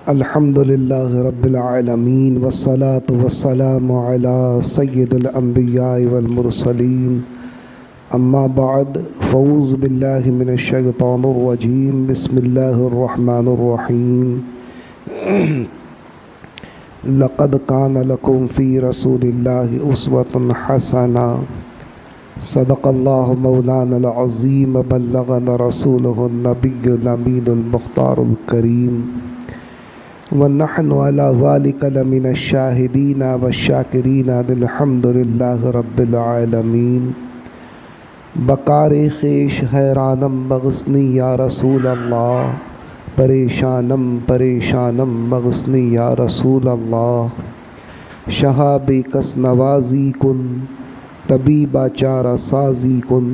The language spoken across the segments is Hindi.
अल्हम्दुलिल्लाह रब्बिल आलमीन वस्सलातु वस्सलामु अला सय्यिदिल अंबिया वल मुरसलीन अम्मा बाद फ़ऊज़ु बिल्लाहि मिनश शैतानिर रजीम बिस्मिल्लाहिर रहमानिर रहीम लक़द कान लकुम फ़ी रसूलिल्लाहि उस्वतुन हसना सदक़ल्लाहु मौलानल अज़ीम बल्लगना रसूलुहुन नबियुल अमीनुल मुख्तारुल करीम व नहनु अला ज़ालिका लमिनश शाहिदीन वश्शाकिरीन अल्हम्दुलिल्लाहि रब्बिल आलमीन। बकार ख़ेश हैरानम मग़स्नी या रसूल अल्लाह, परेशानम परेशानम मग़स्नी या रसूल अल्लाह। शहाबे कस नवाज़ी कुन, तबीबा चारा साज़ी कुन,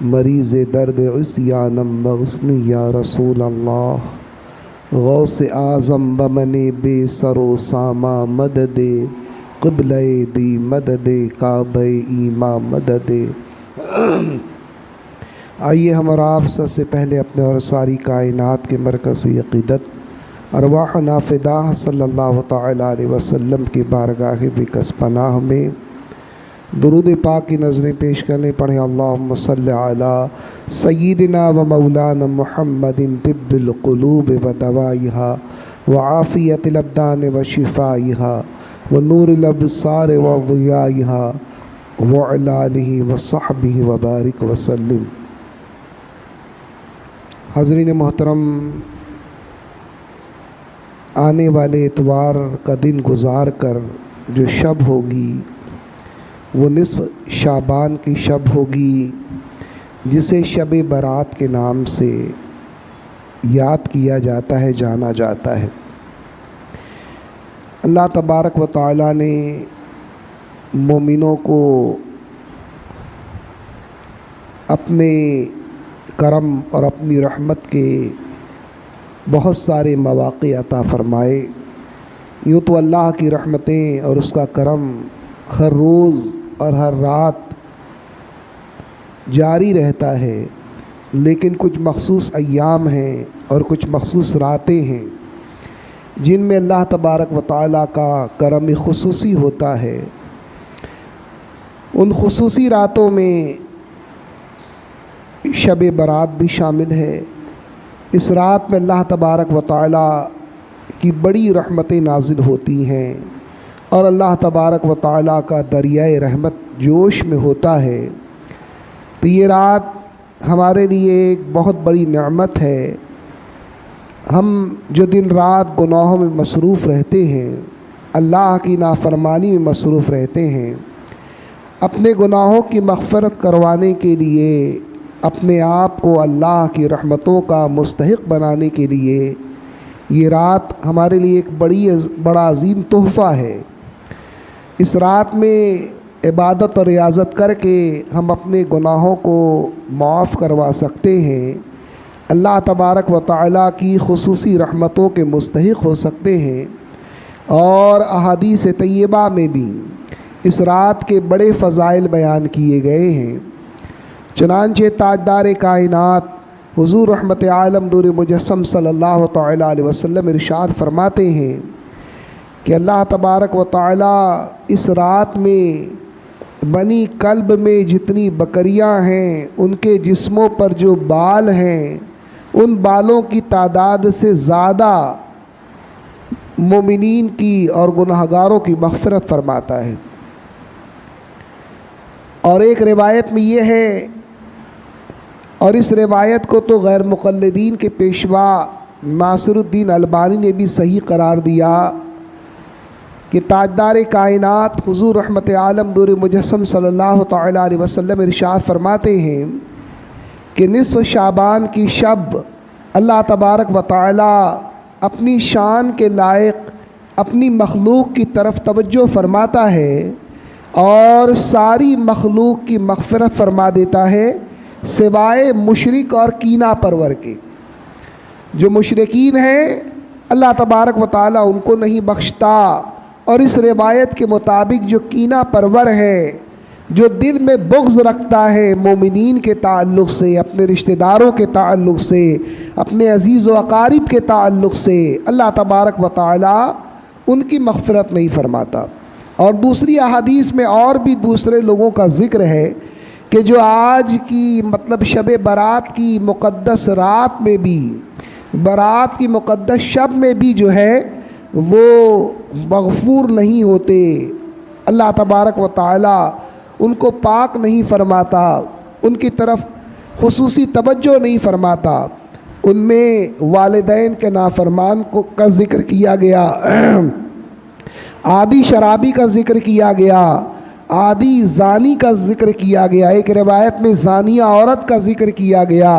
मरीज़ दर्द इस्यानम मग़स्नी या रसूल अल्लाह। गौस आज़म बमने बेसरो सामा मददे, क़िबले दी मददे काबे ईमा मददे। आइए हम और आप सबसे पहले अपने और सारी कायनात के मरकज़ अक़ीदत अरवाह नाफ़िदा सल्लल्लाहु तआला अलैहि वसल्लम की बारगाह बिकस पनाह में दुरूद पाक की नज़रें पेश कर लें। पढ़ें अल्लाहुम्मा सल्लि अला सय्यिदिना व मौलाना मुहम्मदिन तिब्बिल क़ुलूब व दवाइहा व आफ़ियतिल अब्दान व शिफ़ाइहा व नूरिल अब्सार व ज़ियाइहा व अला आलिहि व सहबिहि व बारिक व सल्लिम। हाज़रीन मोहतरम, आने वाले इतवार का दिन गुज़ार कर जो शब होगी वो निस्फ़ शाबान की शब होगी, जिसे शब बारात के नाम से याद किया जाता है, जाना जाता है। अल्लाह तबारक व तआला ने मोमिनों को अपने करम और अपनी रहमत के बहुत सारे मौक़े अता फ़रमाए। यूँ तो अल्लाह की रहमतें और उसका करम हर रोज़ और हर रात जारी रहता है, लेकिन कुछ मख़सूस अय्याम हैं और कुछ मख़सूस रातें हैं जिनमें अल्लाह तबारक व तआला का करम ख़ुसूसी होता है। उन ख़ुसूसी रातों में शब बारात भी शामिल है। इस रात में अल्लाह तबारक व तआला की बड़ी रहमतें नाज़िल होती हैं और अल्लाह तबारक व तआला का दरियाए रहमत जोश में होता है। तो ये रात हमारे लिए एक बहुत बड़ी नेमत है। हम जो दिन रात गुनाहों में मसरूफ़ रहते हैं, अल्लाह की नाफरमानी में मसरूफ़ रहते हैं, अपने गुनाहों की मग़फ़िरत करवाने के लिए, अपने आप को अल्लाह की रहमतों का मुस्तहिक़ बनाने के लिए ये रात हमारे लिए एक बड़ा अज़ीम तोहफ़ा है। इस रात में इबादत और रियाज़त करके हम अपने गुनाहों को माफ़ करवा सकते हैं, अल्लाह तबारक व तआला की ख़ुसूसी रहमतों के मुस्तहिक़ हो सकते हैं। और अहादीस तय्यबा में भी इस रात के बड़े फ़ज़ाइल बयान किए गए हैं। चुनांचे ताजदार कायनात हुज़ूर रहमत आलम दूर मुजस्सम सल्लल्लाहु तआला अलैहि वसल्लम इरशाद फरमाते हैं कि अल्लाह तबारक व तआला इस रात में बनी कल्ब में जितनी बकरियां हैं, उनके जिस्मों पर जो बाल हैं, उन बालों की तादाद से ज़्यादा मोमिनीन की और गुनहगारों की मग़फ़िरत फरमाता है। और एक रिवायत में ये है, और इस रिवायत को तो गैर मुक़ल्लिदीन के पेशवा नासिरुद्दीन अलबानी ने भी सही करार दिया कि ताजदार कायनात हुज़ूर रहमत आलम दूर मुजस्सम सल्लल्लाहु तआला अलैहि वसल्लम इरशाद फरमाते हैं कि निस्फ़ शाबान की शब अल्लाह तबारक व तआला अपनी शान के लायक अपनी मखलूक की तरफ तवज्जो फरमाता है और सारी मखलूक की मग़फ़िरत फरमा देता है, सिवाय मुशरिक और कीना परवर के। जो मुशरिकीन हैं अल्लाह तबारक व तआला उनको नहीं बख्शता, और इस रिवायत के मुताबिक जो कीना परवर है जो दिल में बुग़्ज़ रखता है मोमिनीन के ताल्लुक़ से, अपने रिश्तेदारों के ताल्लुक़ से, अपने अज़ीज़ व अक़ारिब के ताल्लुक़ से, अल्लाह तबारक व तआला उनकी मग़फ़िरत नहीं फ़रमाता। और दूसरी अहादीस में और भी दूसरे लोगों का ज़िक्र है कि जो आज की मतलब शब बारात की मुक़द्दस रात में भी, बारात की मुक़द्दस शब में भी जो है वो मग़फ़ूर नहीं होते, अल्लाह तबारक व तआला उनको पाक नहीं फ़रमाता, उनकी तरफ खुसूसी तवज्जो नहीं फ़रमाता। उनमें वालिदैन के नाफरमान को का ज़िक्र किया गया, आदि शराबी का ज़िक्र किया गया, आदि ज़ानी का ज़िक्र किया गया, एक रिवायत में ज़ानिया औरत का ज़िक्र किया गया,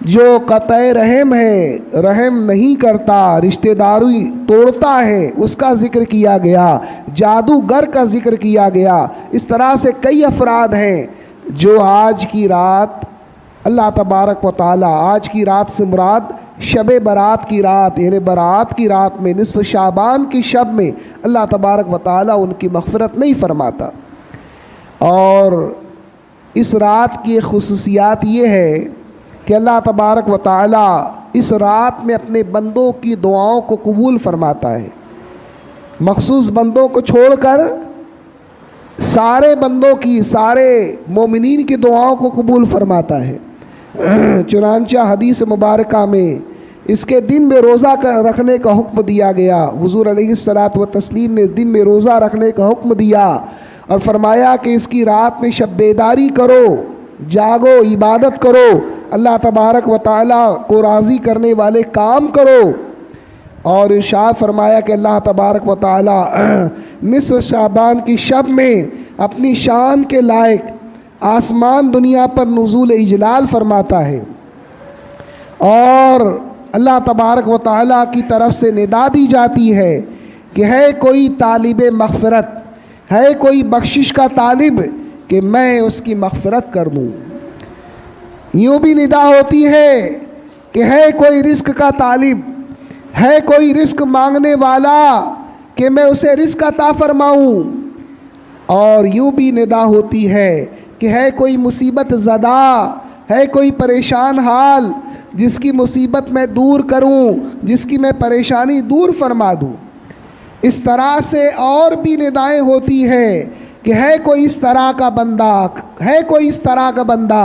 जो क़तए रहम है, रहम नहीं करता, रिश्तेदारी तोड़ता है, उसका ज़िक्र किया गया, जादूगर का ज़िक्र किया गया। इस तरह से कई अफराद हैं जो आज की रात अल्लाह तबारक व तआला, आज की रात से मुराद शब बारात की रात यानी बारात की रात में निस्फ़ शाबान की शब में अल्लाह तबारक व तआला उनकी मग़फ़िरत नहीं फ़रमाता। और इस रात की ख़ुसूसियात ये है कि अल्लाह तबारक व तआला इस रात में अपने बंदों की दुआओं को कबूल फ़रमाता है। मख़सूस बंदों को छोड़कर सारे बंदों की, सारे मोमिनीन की दुआओं को कबूल फ़रमाता है। चुनांचा हदीस मुबारका में इसके दिन में रोज़ा रखने का हुक्म दिया गया। हुज़ूर अलैहिस्सलातु व तस्लीम ने दिन में रोज़ा रखने का हुक्म दिया और फरमाया कि इसकी रात में शब बेदारी करो, जागो, इबादत करो, अल्लाह तबारक व तआला को राज़ी करने वाले काम करो। और इरशाद फरमाया कि अल्लाह तबारक व तआला निस्फ़ शाबान की शब में अपनी शान के लायक आसमान दुनिया पर नुज़ूल इजलाल फरमाता है और अल्लाह तबारक व तआला की तरफ से निदा दी जाती है कि है कोई तालिब मग़फ़िरत, है कोई बख्शिश का तालिब कि मैं उसकी मग़फ़िरत कर दूँ। यूँ भी निदा होती है कि है कोई रिज़्क़ का तालिब, है कोई रिज़्क़ मांगने वाला कि मैं उसे रिज़्क़ अता फ़रमाऊँ। और यूँ भी निदा होती है कि है कोई मुसीबत ज़दा, है कोई परेशान हाल जिसकी मुसीबत मैं दूर करूं, जिसकी मैं परेशानी दूर फरमा दूं। इस तरह से और भी निदाएं होती है कि है कोई इस तरह का बंदा, है कोई इस तरह का बंदा।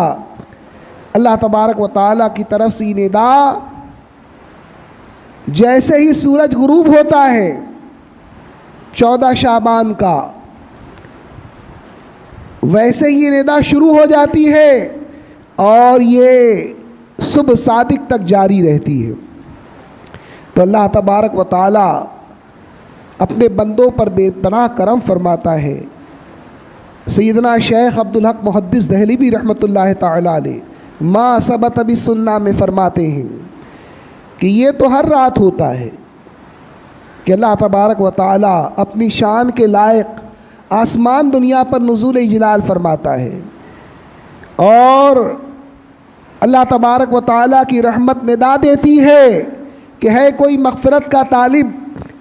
अल्लाह तबारक व तआला की तरफ से निदा जैसे ही सूरज गुरूब होता है 14 शाबान का, वैसे ही निदा शुरू हो जाती है और ये सुबह सादिक तक जारी रहती है। तो अल्लाह तबारक व तआला अपने बंदों पर बेपनाह करम फरमाता है। सैयदना शेख अब्दुल हक मुहद्दिस दहलवी रहमतुल्लाह तआला अलैह मा सबत अभी सुन्ना में फरमाते हैं कि ये तो हर रात होता है कि अल्लाह तबारक व तआला अपनी शान के लायक आसमान दुनिया पर नुज़ूल इजलाल फरमाता है और अल्लाह तबारक व तआला की रहमत निदा देती है कि है कोई मग़फ़िरत का तालिब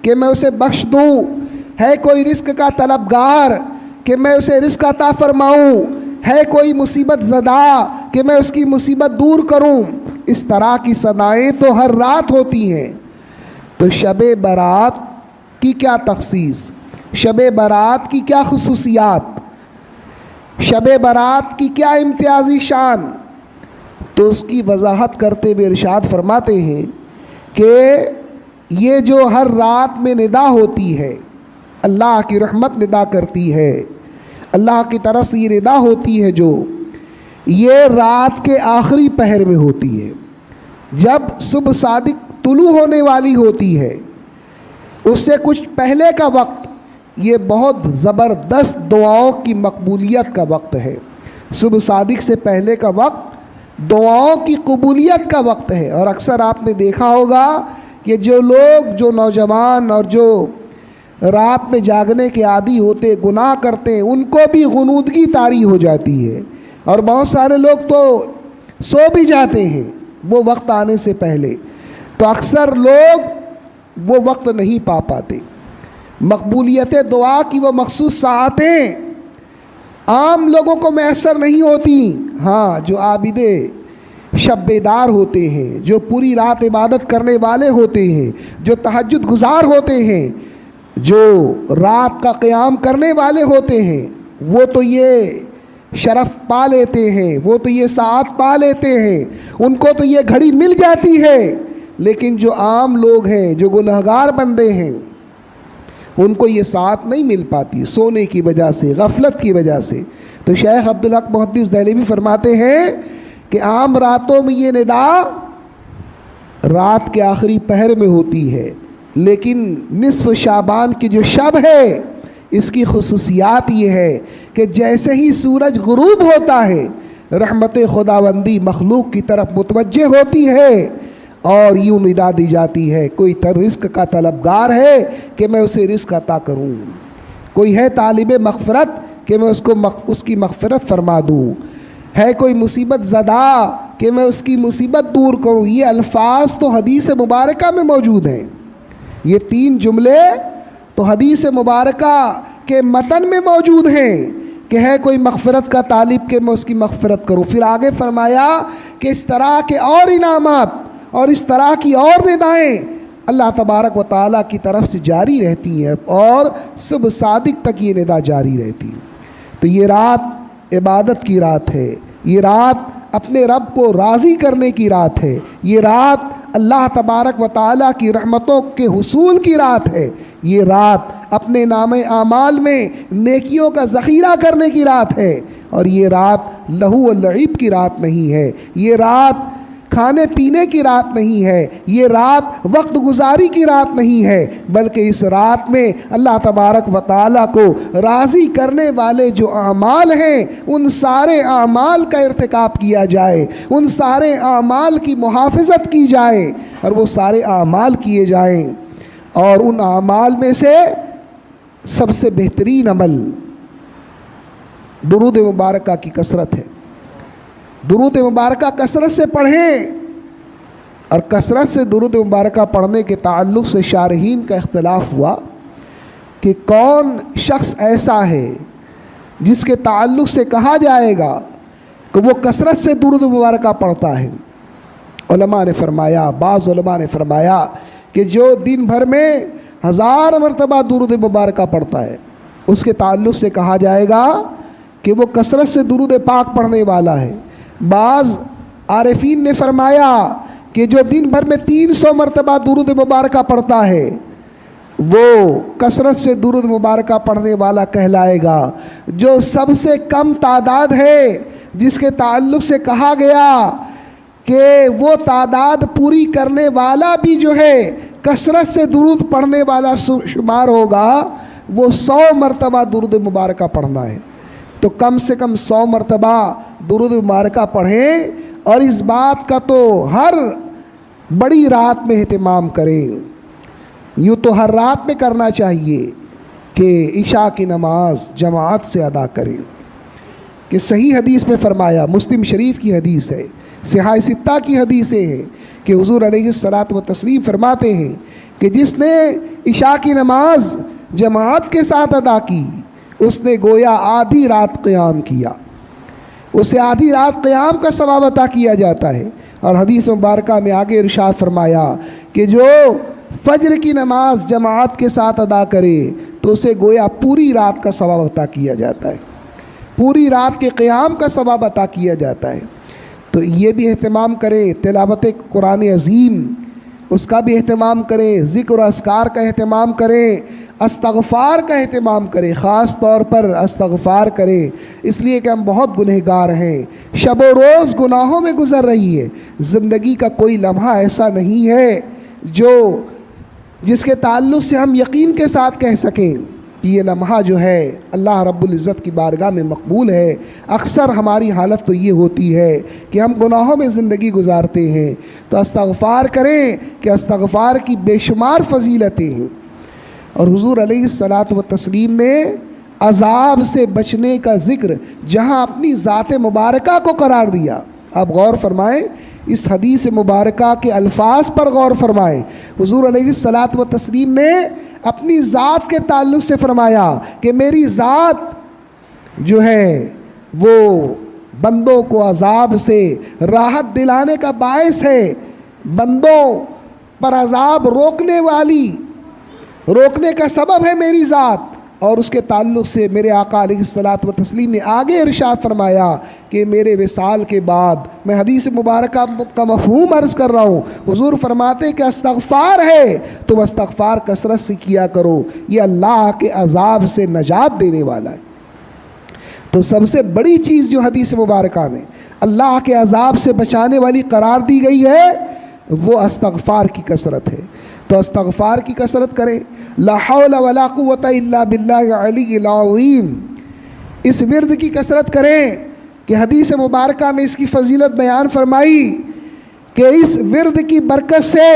कि मैं उसे बख्श दूँ, है कोई रिज़्क़ का तलबगार कि मैं उसे रिज़्क़ अता फ़रमाऊँ, है कोई मुसीबत ज़दा कि मैं उसकी मुसीबत दूर करूँ। इस तरह की सदाएँ तो हर रात होती हैं। तो शब बारात की क्या तख़सीस, शब बारात की क्या खुसूसियात, शब बारात की क्या इम्तियाज़ी शान, तो उसकी वजाहत करते हुए इरशाद फरमाते हैं कि ये जो हर रात में निदा होती है, अल्लाह की रहमत निदा करती है, अल्लाह की तरफ से ये निदा होती है, जो ये रात के आखिरी पहर में होती है, जब सुबह सादिक तुलू होने वाली होती है। उससे कुछ पहले का वक्त ये बहुत ज़बरदस्त दुआओं की मकबूलियत का वक्त है। सुबह सादिक से पहले का वक्त दुआओं की कबूलियत का वक्त है। और अक्सर आपने देखा होगा कि जो लोग, जो नौजवान और जो रात में जागने के आदी होते, गुनाह करते हैं, उनको भी गुनूदगी तारी हो जाती है और बहुत सारे लोग तो सो भी जाते हैं वो वक्त आने से पहले। तो अक्सर लोग वो वक्त नहीं पा पाते। मकबूलियत दुआ की वो मखसूस साआतें आम लोगों को मैसर नहीं होती। हाँ, जो आबिदे शब्बेदार होते हैं, जो पूरी रात इबादत करने वाले होते हैं, जो तहज्जुद गुजार होते हैं, जो रात का क़याम करने वाले होते हैं, वो तो ये शरफ़ पा लेते हैं, वो तो ये साथ पा लेते हैं, उनको तो ये घड़ी मिल जाती है। लेकिन जो आम लोग हैं, जो गुनहगार बंदे हैं, उनको ये साथ नहीं मिल पाती, सोने की वजह से, गफलत की वजह से। तो शेख अब्दुल हक मुहद्दिस दहलवी फरमाते हैं कि आम रातों में ये निदा रात के आखिरी पहर में होती है, लेकिन निस्फ़ शाबान की जो शब है, इसकी खुसूसियात ये है कि जैसे ही सूरज गुरूब होता है, रहमत खुदावंदी मखलूक की तरफ मुतवज्जे होती है और यूँ निदा दी जाती है, कोई रिस्क का तलबगार है कि मैं उसे रिस्क अता करूँ, कोई है तालिब मग़फ़रत कि मैं उसकी मग़फ़रत फरमा दूँ, है कोई मुसीबत ज़दा कि मैं उसकी मुसीबत दूर करूँ। ये अल्फाज तो हदीस मुबारका में मौजूद हैं। ये 3 जुमले तो हदीस मुबारका के मतन में मौजूद हैं कि है कोई मग़फ़रत का तालिब कि मैं उसकी मग़फ़रत करूँ। फिर आगे फरमाया कि इस तरह के और इनामात और इस तरह की और निदाएँ अल्लाह तबारक व तआला की तरफ से जारी रहती हैं और सुबह सादिक तक ये निदा जारी रहती है। तो ये रात इबादत की रात है, ये रात अपने रब को राज़ी करने की रात है, ये रात अल्लाह तबारक व तआला की रहमतों के हुसूल की रात है, ये रात अपने नामे आमाल में नेकियों का ज़ख़ीरा करने की रात है। और ये रात लहू व लईब की रात नहीं है, ये रात खाने पीने की रात नहीं है, ये रात वक्त गुजारी की रात नहीं है, बल्कि इस रात में अल्लाह तबारक व तआला को राज़ी करने वाले जो आमाल हैं, उन सारे आमाल का इर्तिकाब किया जाए, उन सारे आमाल की मुहाफ़िज़त की जाए और वो सारे आमाल किए जाएं। और उन आमाल में से सबसे बेहतरीन अमल दुरूद मुबारका की कसरत है। दुरूद मुबारका कसरत से पढ़ें। और कसरत से दुरूद मुबारका पढ़ने के ताल्लुक़ से शारहीन का इख्तिलाफ़ हुआ कि कौन शख्स ऐसा है जिसके ताल्लुक़ से कहा जाएगा कि वो कसरत से दुरूद मुबारका पढ़ता है। उलमा ने फरमाया, बाज़ उलमा ने फरमाया कि जो दिन भर में 1000 मरतबा दुरूद मुबारका पढ़ता है, उसके ताल्लुक़ से कहा जाएगा कि वो कसरत से दुरूद पाक पढ़ने वाला है। बाज़ आरिफीन ने फरमाया कि जो दिन भर में 300 मरतबा दुरूद मुबारका पढ़ता है, वो कसरत से दुरूद मुबारका पढ़ने वाला कहलाएगा। जो सबसे कम तादाद है, जिसके ताल्लुक़ से कहा गया कि वो तादाद पूरी करने वाला भी जो है कसरत से दुरूद पढ़ने वाला शुमार होगा, वो 100 मरतबा दुरूद मुबारका पढ़ना है। तो कम से कम 100 मरतबा दुरूद मुबारका पढ़ें और इस बात का तो हर बड़ी रात में एहतमाम करें। यूँ तो हर रात में करना चाहिए कि इशा की नमाज जमात से अदा करें। कि सही हदीस में फ़रमाया, मुस्लिम शरीफ की हदीस है, सिहाह सित्ता की हदीसें हैं कि हुज़ूर अलैहिस्सलातु व तस्लीम फरमाते हैं कि जिसने इशा की नमाज जमात के साथ अदा की, उसने गोया आधी रात क़याम किया, उसे आधी रात क़याम का सवाब अता किया जाता है। और हदीस मुबारका में आगे इरशाद फरमाया कि जो फ़ज्र की नमाज जमात के साथ अदा करे तो उसे गोया पूरी रात का सवाब अता किया जाता है, पूरी रात के क़याम का सवाब अता किया जाता है। तो ये भी एहतमाम करें, तिलावत कुरान अज़ीम उसका भी एहतमाम करें, ज़िक्र और अस्कार का एहतमाम करें, अस्तग़फ़ार का एहतमाम करें, ख़ास तौर पर अस्तग़फ़ार करें, इसलिए कि हम बहुत गुनहगार हैं, शब व रोज़ गुनाहों में गुज़र रही है। ज़िंदगी का कोई लम्हा ऐसा नहीं है जिसके ताल्लुक़ से हम यकीन के साथ कह सकें कि ये लम्हा जो है अल्लाह रब्बुल इज़्ज़त की बारगाह में मकबूल है। अक्सर हमारी हालत तो ये होती है कि हम गुनाहों में ज़िंदगी गुजारते हैं। तो अस्तग़फ़ार करें कि अस्तग़फ़ार की बेशुमार फ़जीलतें हैं। और हुज़ूर अलैहिस्सलातु व तस्लीम ने अज़ाब से बचने का ज़िक्र जहाँ अपनी ज़ात मुबारका को करार दिया। आप गौर फरमाएँ, इस हदीस मुबारका के अल्फाज पर गौर फरमाएँ। हुज़ूर अलैहिस्सलातु व तस्लीम ने अपनी ज़ात के ताल्लुक़ से फ़रमाया कि मेरी ज़ात जो है वो बंदों को अजाब से राहत दिलाने का बायस है, बंदों पर अजाब रोकने का सबब है मेरी ज़ात। और उसके ताल्लुक़ से मेरे आका अलैहिस्सलातु व तस्लीम ने आगे इरशाद फरमाया कि मेरे विसाल के बाद, मैं हदीस मुबारक का मफ़हूम अर्ज़ कर रहा हूँ, हुज़ूर फरमाते कि इस्तग़फ़ार है तुम इस्तग़फ़ार कसरत से किया करो, ये अल्लाह के अज़ाब से नजात देने वाला है। तो सबसे बड़ी चीज़ जो हदीस मुबारक में अल्लाह के अज़ाब से बचाने वाली करार दी गई है वो इस्तग़फ़ार की कसरत है। तो इस्तग़फ़ार की कसरत करें, ला हौला वला कुव्वता इल्ला बिल्लाहिल अलिय्यिल अज़ीम। इस विर्द की कसरत करें कि हदीस मुबारक में इसकी फजीलत बयान फरमाई कि इस विर्द की बरकत से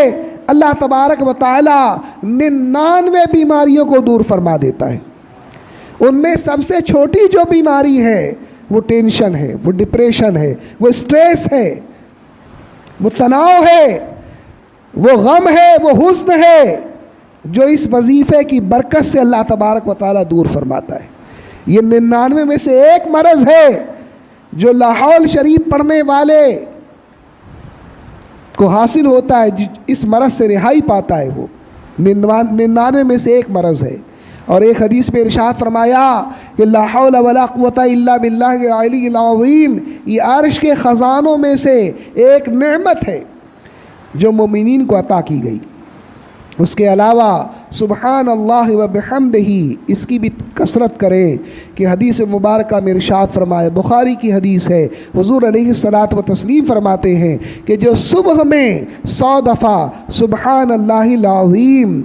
अल्लाह तबारक व तआला 99 बीमारियों को दूर फरमा देता है। उनमें सबसे छोटी जो बीमारी है वो टेंशन है, वो डिप्रेशन है, वो स्ट्रेस है, वो तनाव है, वो गम है, वो हुस्न है, जो इस वजीफ़े की बरकत से अल्लाह तबारक व तआला दूर फरमाता है। ये 99 में से एक मरज़ है जो लाहौल शरीफ पढ़ने वाले को हासिल होता है, इस मरज़ से रिहाई पाता है। वो 99 में से एक मरज़ है। और एक हदीस में इरशाद फरमाया कि ला हौला वला कुव्वता इल्ला बिल्लाहिल अलिय्यिल अज़ीम, ये अर्श के ख़ज़ानों में से एक नेमत है जो मोमिनीन को अता की गई। उसके अलावा सुबहान अल्लाह व बिहम्दिही, इसकी भी कसरत करें कि हदीस मुबारक में इरशाद फरमाए, बुखारी की हदीस है, हुज़ूर अलैहिस्सलातु व तस्लीम फरमाते हैं कि जो सुबह में 100 दफ़ा सुबहान अल्लाहिल अज़ीम,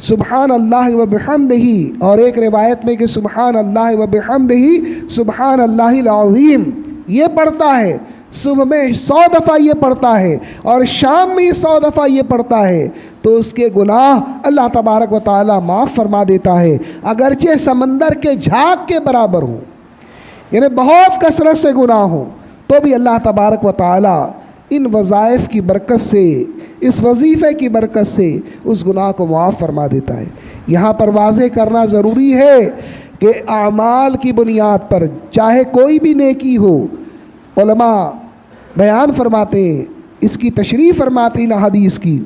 सुबहान अल्लाह व बिहम्दिही, और एक रिवायत में कि सुबहान अल्लाह व बिहम्दिही सुबहान अल्लाहिल अज़ीम, ये पढ़ता है, सुबह में 100 दफ़ा ये पढ़ता है और शाम में 100 दफ़ा ये पढ़ता है, तो उसके गुनाह अल्लाह तबारक व तआला माफ़ फरमा देता है, अगरचे समंदर के झाग के बराबर हो, यानी बहुत कसरत से गुनाह हो, तो भी अल्लाह तबारक व तआला इन वज़ाइफ़ की बरकत से, इस वजीफ़े की बरकत से उस गुनाह को माफ़ फरमा देता है। यहाँ पर वाज़ेह करना ज़रूरी है कि आमाल की बुनियाद पर चाहे कोई भी नेकी हो, उलमा बयान फरमाते हैं, इसकी तशरीह फरमाते हैं ना हदीस की,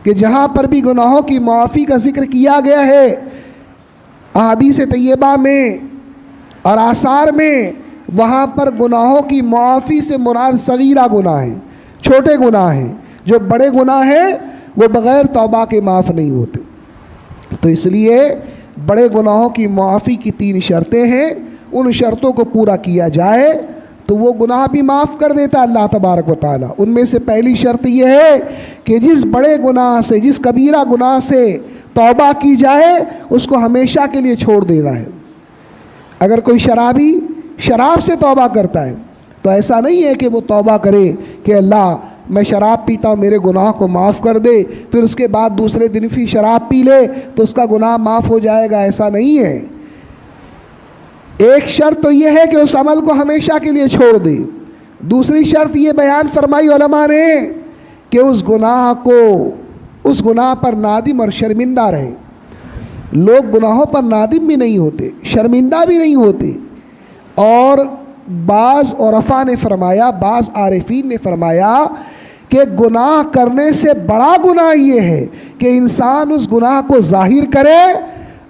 कि जहाँ पर भी गुनाहों की माफ़ी का ज़िक्र किया गया है अहादीस तैयबा में और आसार में, वहाँ पर गुनाहों की माफ़ी से मुराद सगीरा गुनाह है, छोटे गुनाह हैं। जो बड़े गुनाह हैं वो बग़ैर तौबा के माफ़ नहीं होते। तो इसलिए बड़े गुनाहों की माफ़ी की 3 शर्तें हैं, उन शर्तों को पूरा किया जाए तो वो गुनाह भी माफ़ कर देता अल्लाह तबारक व तआला। उनमें से पहली शर्त यह है कि जिस बड़े गुनाह से, जिस कबीरा गुनाह से तौबा की जाए उसको हमेशा के लिए छोड़ देना है। अगर कोई शराबी शराब से तौबा करता है तो ऐसा नहीं है कि वो तौबा करे कि अल्लाह मैं शराब पीता हूँ मेरे गुनाह को माफ़ कर दे, फिर उसके बाद दूसरे दिन फिर शराब पी ले तो उसका गुनाह माफ़ हो जाएगा, ऐसा नहीं है। एक शर्त तो ये है कि उस अमल को हमेशा के लिए छोड़ दे। दूसरी शर्त ये बयान फरमाई उलमा ने कि उस गुनाह पर नादिम और शर्मिंदा रहे। लोग गुनाहों पर नादिम भी नहीं होते, शर्मिंदा भी नहीं होते। और बाज़ औरफ़ा ने फरमाया, बाज़ आरिफीन ने फरमाया कि गुनाह करने से बड़ा गुनाह ये है कि इंसान उस गुनाह को ज़ाहिर करे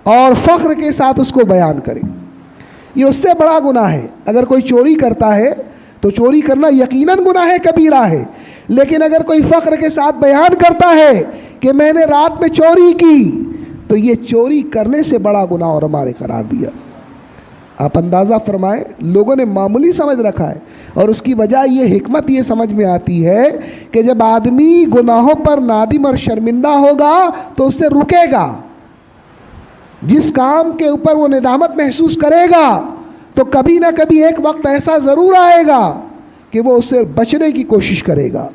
और फ़ख्र के साथ उसको बयान करे, ये उससे बड़ा गुनाह है। अगर कोई चोरी करता है तो चोरी करना यकीनन गुनाह कबीरा है, लेकिन अगर कोई फ़ख्र के साथ बयान करता है कि मैंने रात में चोरी की, तो ये चोरी करने से बड़ा गुनाह और हमारे करार दिया। आप अंदाज़ा फरमाएं, लोगों ने मामूली समझ रखा है, और उसकी वजह ये हिकमत ये समझ में आती है कि जब आदमी गुनाहों पर नादिम और शर्मिंदा होगा तो उससे रुकेगा। जिस काम के ऊपर वो निदामत महसूस करेगा तो कभी ना कभी एक वक्त ऐसा ज़रूर आएगा कि वो उससे बचने की कोशिश करेगा।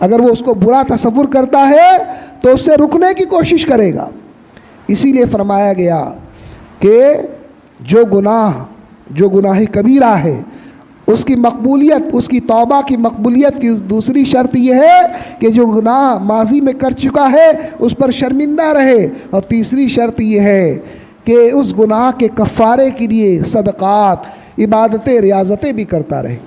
अगर वो उसको बुरा तसव्वुर करता है तो उससे रुकने की कोशिश करेगा। इसीलिए फरमाया गया कि जो गुनाह कबीरा है उसकी मकबूलियत, उसकी तौबा की मकबूलियत की दूसरी शर्त यह है कि जो गुनाह माजी में कर चुका है उस पर शर्मिंदा रहे, और तीसरी शर्त यह है कि उस गुनाह के कफ़ारे के लिए सदक़ात, इबादतें रियाज़तें भी करता रहे।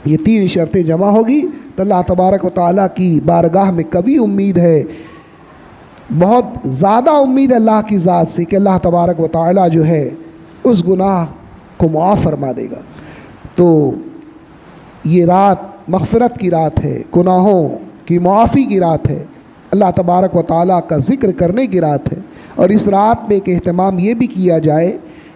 ये 3 शर्तें जमा होगी तो अल्लाह तबारक व तआला की बारगाह में कभी उम्मीद है, बहुत ज़्यादा उम्मीद है अल्लाह की ज़ात से कि अल्लाह तबारक व तआला जो है उस गुनाह को मुआफ़ फरमा देगा। तो ये रात मग़फ़िरत की रात है, गुनाहों की मुआफ़ी की रात है, अल्लाह तबारक व तआला का ज़िक्र करने की रात है। और इस रात में एक एहतमाम ये भी किया जाए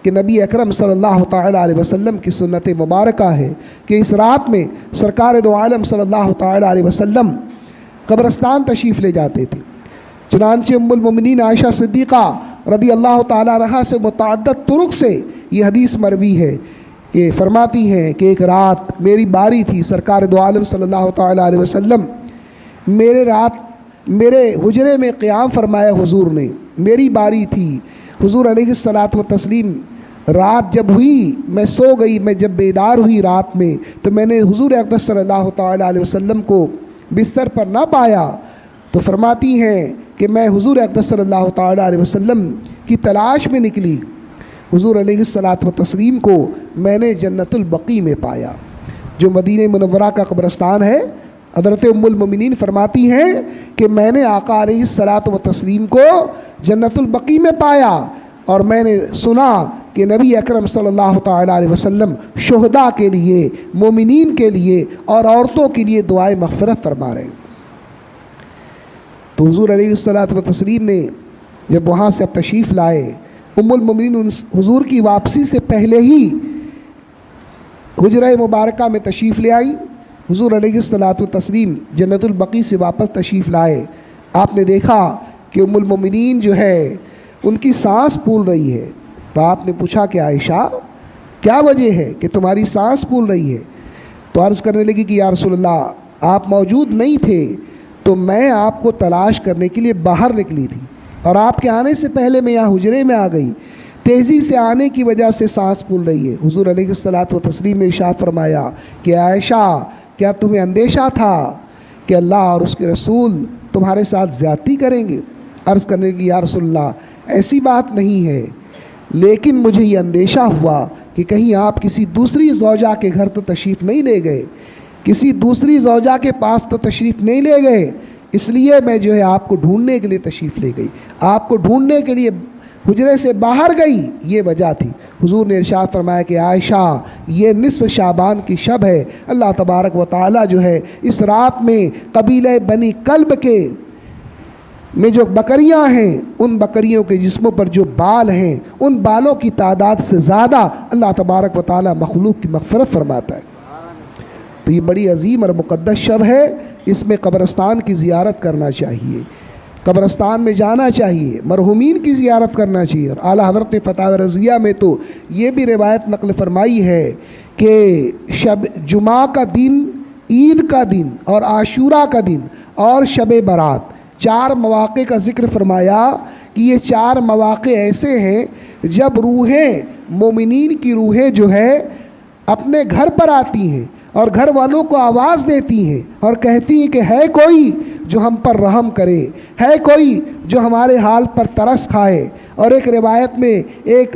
कि नबी अकरम सल्लल्लाहु तआला अलैहि वसल्लम की सुन्नत मुबारका है कि इस रात में सरकार दो आलम सल्लल्लाहु तआला अलैहि वसल्लम कब्रस्तान तशरीफ़ ले जाते थे। चुनांचे उम्मुल मोमिनीन आयशा सिद्दीक़ा रदी अल्लाह तआला अन्हा से मुतअद्दिद तुरुक़ से ये हदीस मरवी है कि फरमाती हैं कि एक रात मेरी बारी थी, सरकार दो आलम सल्लल्लाहु तआला अलैहि वसल्लम मेरे हुजरे में क़याम फरमाया हुजूर ने, मेरी बारी थी। हुजूर अलैहिस्सलात व तस्लीम रात जब हुई, मैं सो गई, मैं जब बेदार हुई रात में तो मैंने हुजूर अक़दस सल्लल्लाहु तआला अलैहि वसल्लम को बिस्तर पर ना पाया। तो फरमाती हैं कि मैं हुजूर अक़दस सल्लल्लाहु तआला अलैहि वसल्लम की तलाश में निकली। हुजूर अलैहिस्सलात व तस्लीम को मैंने जन्नतुल बकी में पाया, जो मदीने मुनव्वरा का कब्रस्तान है। हज़रत उम्मुल मोमिनीन फरमाती हैं कि मैंने आका अलैहिस्सलात व तस्लीम को जन्नतुल बकी में पाया और मैंने सुना कि नबी अकरम सल्लल्लाहु तआला अलैहि वसल्लम शुहदा के लिए, मोमिनीन के लिए और औरतों के लिए दुआए मग़फ़िरत फरमा रहे हैं। तो हुजूर अलैहिस्सलात व तस्लीम ने जब वहाँ से अब तशरीफ़ लाए, उम्मुल मोमिनीन हुजूर की वापसी से पहले ही हुजरा मुबारका में तशरीफ़ ले आई। हुजूर अलैहिस्सलातु तस्लीम जन्नतुल बकी से वापस तशरीफ़ लाए। आपने देखा कि उम्मुल मोमिनीन जो है उनकी सांस फूल रही है। तो आपने पूछा कि आयशा क्या वजह है कि तुम्हारी सांस फूल रही है? तो अर्ज़ करने लगी कि या रसूलल्लाह आप मौजूद नहीं थे तो मैं आपको तलाश करने के लिए बाहर निकली थी और आपके आने से पहले मैं यहाँ हुजरे में आ गई। तेज़ी से आने की वजह से सांस फूल रही है। हुजूर अलैहिस्सलातु व तस्लीम ने इरशाद फरमाया कि आयशा क्या तुम्हें अंदेशा था कि अल्लाह और उसके रसूल तुम्हारे साथ ज़्यादती करेंगे? अर्ज़ करने की या रसूलल्लाह ऐसी बात नहीं है, लेकिन मुझे ये अंदेशा हुआ कि कहीं आप किसी दूसरी ज़ौजा के घर तो तशरीफ़ नहीं ले गए, किसी दूसरी ज़ौजा के पास तो तशरीफ़ नहीं ले गए, इसलिए मैं जो है आपको ढूंढने के लिए तशरीफ़ ले गई, आपको ढूंढने के लिए हुजरे से बाहर गई, ये वजह थी। हुजूर ने इरशाद फरमाया कि आयशा ये निस्फ़ शाबान की शब है। अल्लाह तबारक व तआला जो है इस रात में कबीले बनी कल्ब के में जो बकरियां हैं, उन बकरियों के जिस्मों पर जो बाल हैं, उन बालों की तादाद से ज़्यादा अल्लाह तबारक व तआला मखलूक की मग़फ़िरत फरमाता है। तो ये बड़ी अजीम और मुक़द्दस शब है, इसमें कब्रस्तान की ज़ियारत करना चाहिए, कब्रस्तान में जाना चाहिए, मरहूमीन की ज़ियारत करना चाहिए। और आला हज़रत ने फ़तावा रज़िया में तो ये भी रिवायत नक़ल फरमाई है कि शब जुमा का दिन, ईद का दिन और आशूरा का दिन और शब बारात 4 मौक़े का ज़िक्र फरमाया कि ये 4 मौक़े ऐसे हैं जब रूहें, मोमिनीन की रूहें जो है अपने घर पर आती हैं और घर वालों को आवाज़ देती हैं और कहती हैं कि है कोई जो हम पर रहम करे, है कोई जो हमारे हाल पर तरस खाए। और एक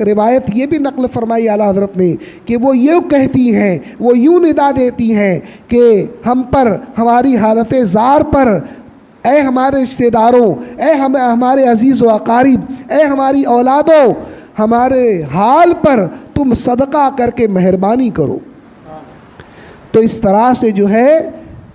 रिवायत ये भी नक़ल फरमाई आला हज़रत ने कि वो यूँ कहती हैं, वो यूँ निदा देती हैं कि हम पर, हमारी हालत ज़ार पर, ए हमारे रिश्तेदारों, ए हमारे अज़ीज़ व अक़ारिब, ए हमारी औलादों, हमारे हाल पर तुम सदका करके मेहरबानी करो। तो इस तरह से जो है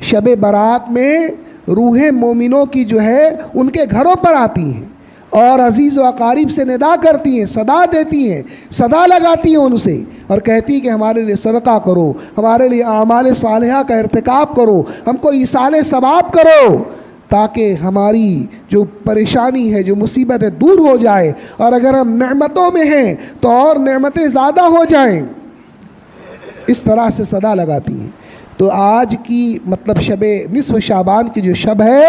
शब बारात में रूहें मोमिनों की जो है उनके घरों पर आती हैं और अज़ीज़ व अक़ारिब से निदा करती हैं, सदा देती हैं, सदा लगाती हैं उनसे और कहती हैं कि हमारे लिए सदका करो, हमारे लिए आमाल सालिहा का इर्तिकाब करो, हमको ईसाले सवाब करो, ताकि हमारी जो परेशानी है, जो मुसीबत है दूर हो जाए और अगर हम नेमतों में हैं तो और नेमतें ज़्यादा हो जाएं। इस तरह से सदा लगाती हैं। तो आज की मतलब शबे निस्फ़ शाबान की जो शब है,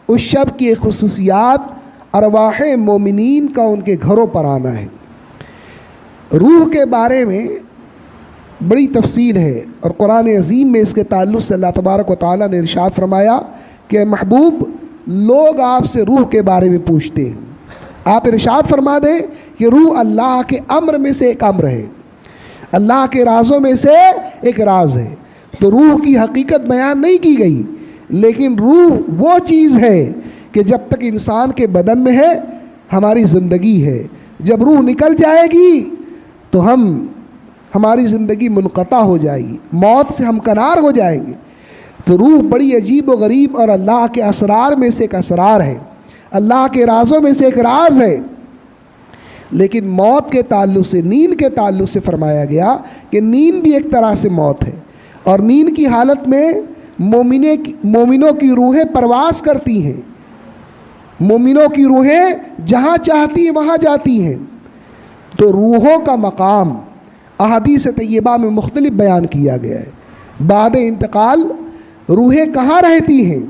उस शब की ख़ुसूसियात अरवाह मोमिनीन का उनके घरों पर आना है। रूह के बारे में बड़ी तफसील है और कुरान अज़ीम में इसके ताल्लुक़ से अल्लाह तबारक व तआला ने इरशाद फरमाया कि महबूब लोग आपसे रूह के बारे में पूछते हैं, आप इरशाद फरमा दें कि रूह अल्लाह के अम्र में से एक अम्र है। अल्लाह के राज़ों में से एक राज है। तो रूह की हकीकत बयान नहीं की गई, लेकिन रूह वो चीज़ है कि जब तक इंसान के बदन में है हमारी ज़िंदगी है, जब रूह निकल जाएगी तो हमारी ज़िंदगी मुनक़ता हो जाएगी, मौत से हम कनार हो जाएंगे। तो रूह बड़ी अजीब व गरीब और अल्लाह के असरार में से एक असरार है, अल्लाह के राज़ों में से एक राज है। लेकिन मौत के ताल्लुक़ से, नींद के ताल्लुक़ से फरमाया गया कि नींद भी एक तरह से मौत है, और नींद की हालत में मोमिनों की रूहें परवास करती हैं, मोमिनों की रूहें जहाँ चाहती हैं वहाँ जाती हैं। तो रूहों का मकाम अहादीस तय्यबा में मुख्तलिफ बयान किया गया है। बाद इंतकाल रूहें कहाँ रहती हैं?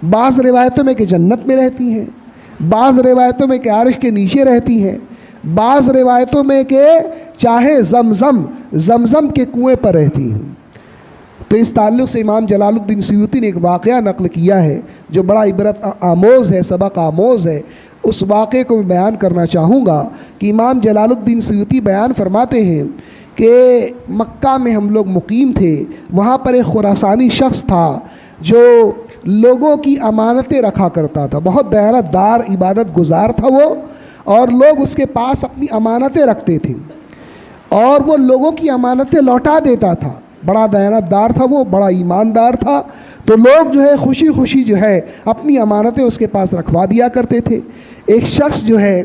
बाज़ रिवायतों में कि जन्नत में रहती हैं, बाज़ रिवायतों में कि आरिश के नीचे रहती हैं, बाज़ रिवायतों में कि चाहे ज़मज़म के कुएं पर रहती हैं। तो इस ताल्लुक़ से इमाम जलालुद्दीन सयूती ने एक वाक़या नक़ल किया है जो बड़ा इबरत आमोज़ है, सबक आमोज़ है। उस वाक़े को मैं बयान करना चाहूँगा कि इमाम जलालुद्दीन सयूती बयान फरमाते हैं कि मक्का में हम लोग मुकीम थे, वहाँ पर एक खुरासानी शख्स था जो लोगों की अमानतें रखा करता था, बहुत दयानतदार इबादत गुजार था वो, और लोग उसके पास अपनी अमानतें रखते थे और वो लोगों की अमानतें लौटा देता था। बड़ा दयानतदार था वो, बड़ा ईमानदार था। तो लोग जो है खुशी खुशी जो है अपनी अमानतें उसके पास रखवा दिया करते थे। एक शख्स जो है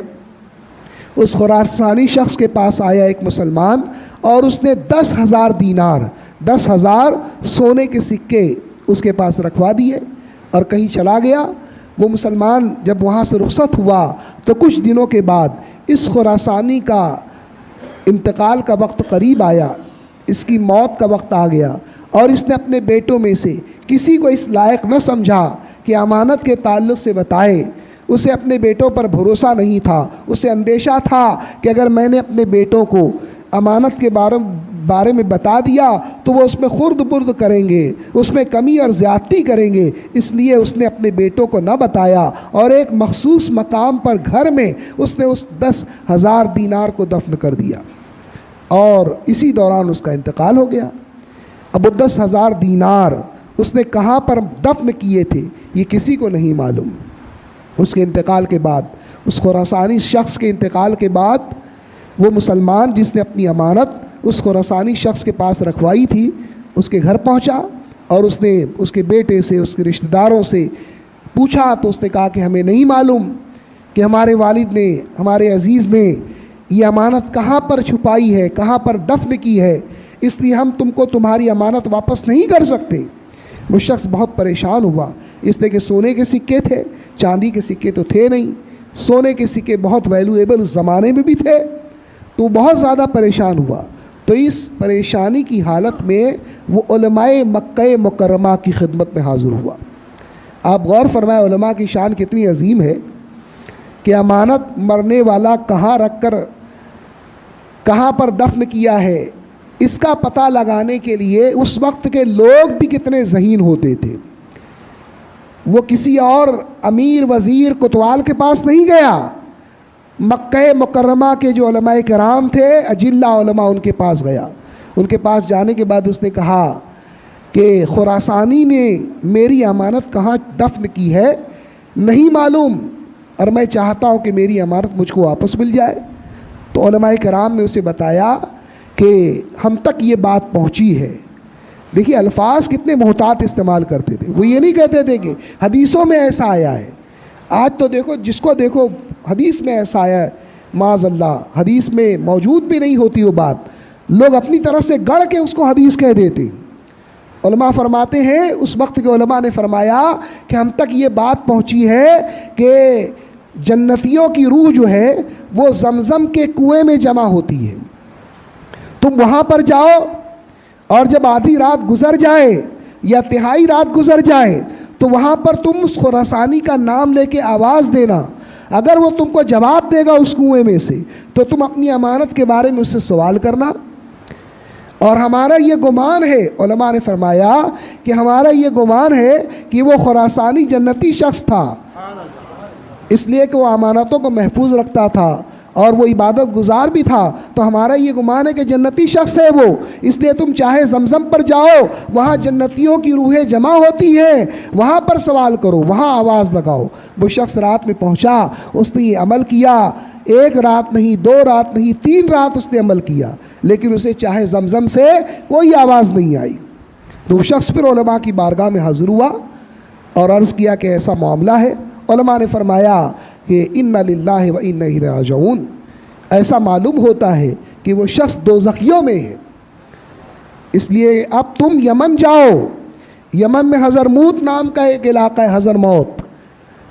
उस खुरासानी शख्स के पास आया, एक मुसलमान, और उसने 10,000 दीनार, 10,000 सोने के सिक्के उसके पास रखवा दिए और कहीं चला गया। वो मुसलमान जब वहाँ से रुखसत हुआ तो कुछ दिनों के बाद इस खुरासानी का इंतकाल का वक्त करीब आया, इसकी मौत का वक्त आ गया, और इसने अपने बेटों में से किसी को इस लायक न समझा कि अमानत के ताल्लुक़ से बताए। उसे अपने बेटों पर भरोसा नहीं था, उसे अंदेशा था कि अगर मैंने अपने बेटों को अमानत के बारे में बता दिया तो वो उसमें खुर्द बुर्द करेंगे, उसमें कमी और ज़्यादती करेंगे। इसलिए उसने अपने बेटों को न बताया और एक मखसूस मकाम पर घर में उसने उस 10,000 दीनार को दफन कर दिया और इसी दौरान उसका इंतकाल हो गया। अब वो 10,000 दीनार उसने कहाँ पर दफन किए थे ये किसी को नहीं मालूम। उसके इंतकाल के बाद, उस खुरासानी शख्स के इंतकाल के बाद, वो मुसलमान जिसने अपनी अमानत उस खुरासानी शख्स के पास रखवाई थी उसके घर पहुंचा और उसने उसके बेटे से, उसके रिश्तेदारों से पूछा तो उसने कहा कि हमें नहीं मालूम कि हमारे वालिद ने, हमारे अजीज़ ने ये अमानत कहाँ पर छुपाई है, कहाँ पर दफन की है, इसलिए हम तुमको तुम्हारी अमानत वापस नहीं कर सकते। वो शख्स बहुत परेशान हुआ, इसलिए कि सोने के सिक्के थे, चांदी के सिक्के तो थे नहीं। सोने के सिक्के बहुत वैल्यूएबल उस ज़माने में भी थे, तो बहुत ज़्यादा परेशान हुआ। तो इस परेशानी की हालत में वो उलमाए मक्के मुकर्रमा की खिदमत में हाज़िर हुआ। आप गौर फरमाए उलमा की शान कितनी अजीम है कि अमानत मरने वाला कहाँ रख कर कहाँ पर दफन किया है इसका पता लगाने के लिए उस वक्त के लोग भी कितने ज़हीन होते थे। वो किसी और अमीर वज़ीर कोतवाल के पास नहीं गया, मक्के मुकर्रमा के जो उलमाए किराम थे, अजिल्ला उलमा, उनके पास गया। उनके पास जाने के बाद उसने कहा कि खुरासानी ने मेरी अमानत कहाँ दफन की है नहीं मालूम, और मैं चाहता हूँ कि मेरी अमानत मुझको वापस मिल जाए। तो उलमाए किराम ने उसे बताया कि हम तक ये बात पहुँची है। देखिए अल्फाज कितने मोहतात इस्तेमाल करते थे। वो ये नहीं कहते थे कि हदीसों में ऐसा आया है। आज तो देखो, जिसको देखो हदीस में ऐसा आया है, माज़अल्लाह हदीस में मौजूद भी नहीं होती वो बात, लोग अपनी तरफ से गढ़ के उसको हदीस कह देते। उलमा फरमाते हैं, उस वक्त के उलमा ने फरमाया कि हम तक ये बात पहुँची है कि जन्नतियों की रूह जो है वो ज़मज़म के कुएं में जमा होती है। तुम वहाँ पर जाओ और जब आधी रात गुज़र जाए या तिहाई रात गुज़र जाए तो वहाँ पर तुम उस खुरासानी का नाम लेके आवाज़ देना। अगर वो तुमको जवाब देगा उस कुएं में से तो तुम अपनी अमानत के बारे में उससे सवाल करना। और हमारा ये गुमान है, उलमा ने फरमाया कि हमारा ये गुमान है कि वो खुरासानी जन्नती शख्स था, इसलिए कि वो अमानतों को महफूज रखता था और वो इबादत गुजार भी था, तो हमारा ये गुमान है कि जन्नती शख्स है वो। इसलिए तुम चाहे जमजम पर जाओ, वहाँ जन्नतियों की रूहें जमा होती हैं, वहाँ पर सवाल करो, वहाँ आवाज़ लगाओ। वो शख्स रात में पहुँचा, उसने ये अमल किया। एक रात नहीं, 2 रात नहीं, 3 रात उसने अमल किया, लेकिन उसे चाहे जमजम से कोई आवाज़ नहीं आई। तो वो शख्स फिर उलमा की बारगाह में हाज़िर हुआ और अर्ज़ किया कि ऐसा मामला है। उलमा ने फरमाया कि इन्ना लिल्लाहि व इन्ना इलैहि राजिऊन। ऐसा मालूम होता है कि वो शख्स दोज़खियों में है। इसलिए अब तुम यमन जाओ। यमन में हज़रमूत नाम का एक इलाका है, हज़रमौत।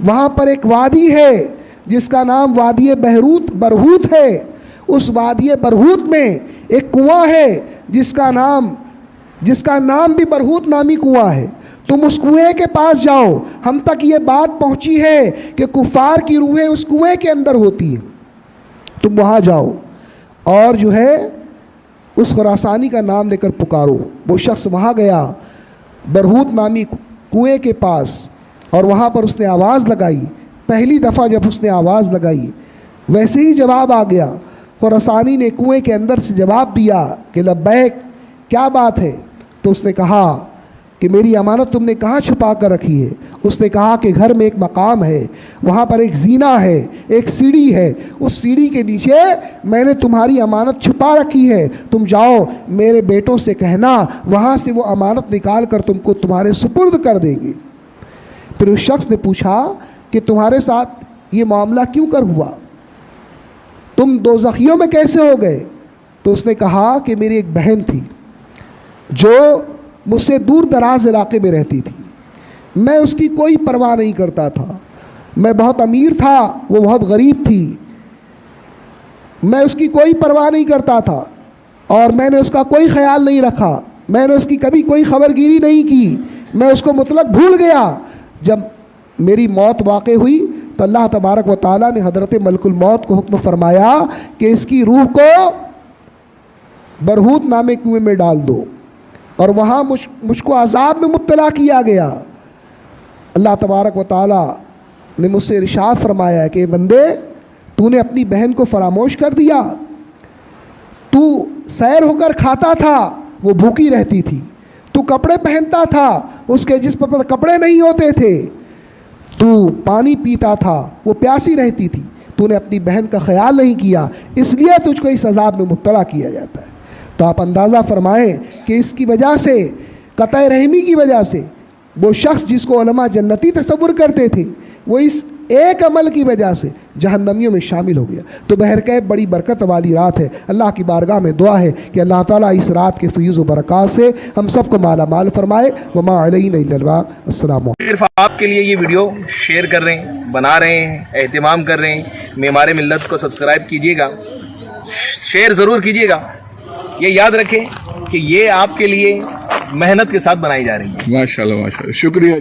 वहाँ पर एक वादी है जिसका नाम वादी बरहूत है। उस वादी बरहूत में एक कुआं है जिसका नाम भी बरहूत नामी कुआं है। तुम उस कुएं के पास जाओ। हम तक ये बात पहुंची है कि कुफार की रूहें उस कुएं के अंदर होती हैं। तुम वहाँ जाओ और जो है उस खुरासानी का नाम लेकर पुकारो। वो शख्स वहाँ गया बरहूत नामी कुएं के पास और वहाँ पर उसने आवाज़ लगाई। पहली दफ़ा जब उसने आवाज़ लगाई, वैसे ही जवाब आ गया। खुरासानी ने कुएं के अंदर से जवाब दिया कि लब्बैक, क्या बात है? तो उसने कहा कि मेरी अमानत तुमने कहाँ छुपा कर रखी है? उसने कहा कि घर में एक मकाम है, वहाँ पर एक जीना है, एक सीढ़ी है, उस सीढ़ी के नीचे मैंने तुम्हारी अमानत छुपा रखी है। तुम जाओ, मेरे बेटों से कहना, वहाँ से वो अमानत निकाल कर तुमको तुम्हारे सुपुर्द कर देंगे। फिर उस शख्स ने पूछा कि तुम्हारे साथ ये मामला क्यों कर हुआ? तुम दोज़खियों में कैसे हो गए? तो उसने कहा कि मेरी एक बहन थी जो मुझसे दूर दराज इलाके में रहती थी। मैं उसकी कोई परवाह नहीं करता था। मैं बहुत अमीर था, वो बहुत गरीब थी। मैं उसकी कोई परवाह नहीं करता था और मैंने उसका कोई ख्याल नहीं रखा। मैंने उसकी कभी कोई खबरगिरी नहीं की। मैं उसको मुतलक भूल गया। जब मेरी मौत वाक़ई हुई तो अल्लाह तबारक व तआला ने हज़रत मलकुल मौत को हुक्म फरमाया कि इसकी रूह को बरहूत नामे कुएं में डाल दो और वहाँ मुझको अज़ाब में मुब्तला किया गया। अल्लाह तबारक व तआला ने मुझसे इरशाद फरमाया कि बंदे, तूने अपनी बहन को फरामोश कर दिया। तू सैर होकर खाता था, वो भूखी रहती थी। तू कपड़े पहनता था, उसके जिस्म पर कपड़े नहीं होते थे। तू पानी पीता था, वो प्यासी रहती थी। तूने अपनी बहन का ख्याल नहीं किया, इसलिए तुझको इस अज़ाब में मुब्तला किया जाता है। तो आप अंदाज़ा फरमाएं कि इसकी वजह से, क़तई रहमी की वजह से, वो शख्स जिसको उलमा जन्नती तसव्वुर करते थे, वो इस एक अमल की वजह से जहन्नमियों में शामिल हो गया। तो बहरकैफ बड़ी बरकत वाली रात है। अल्लाह की बारगाह में दुआ है कि अल्लाह ताला इस रात के फ़ैज़ व बरक़ात से हम सबको माला माल फरमाए। वमा अलैना इल्लल बालाग। अस्सलाम। सिर्फ आपके लिए ये वीडियो शेयर कर रहे हैं, बना रहे हैं, एहतिमाम कर रहे हैं। मेमारे मिल्लत को सब्सक्राइब कीजिएगा, शेयर ज़रूर कीजिएगा। ये याद रखें कि ये आपके लिए मेहनत के साथ बनाई जा रही है। माशाल्लाह, माशाल्लाह, शुक्रिया।